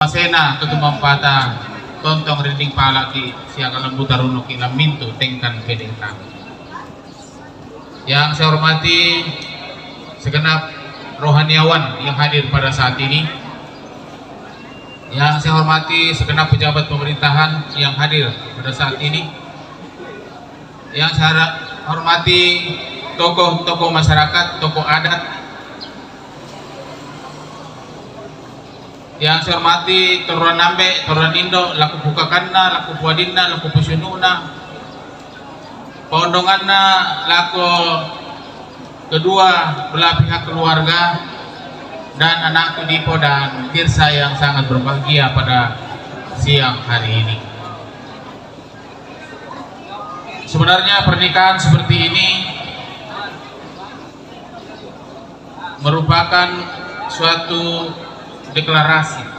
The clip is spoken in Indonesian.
Masena tutumampata tontong rinding palaki siang lembutarunuk ilam mintu tengkan pedeta. Yang saya hormati segenap rohaniawan yang hadir pada saat ini. Yang saya hormati segenap pejabat pemerintahan yang hadir pada saat ini. Yang saya hormati tokoh-tokoh masyarakat, tokoh adat. Yang saya hormati Toruan Nambe, Toruan Indo, laku bukakanna, laku buadinna, laku pusununa, pondonganna, laku kedua belah pihak keluarga, dan anakku Dipo dan Tirsa yang sangat berbahagia pada siang hari ini. Sebenarnya pernikahan seperti ini merupakan suatu deklarasi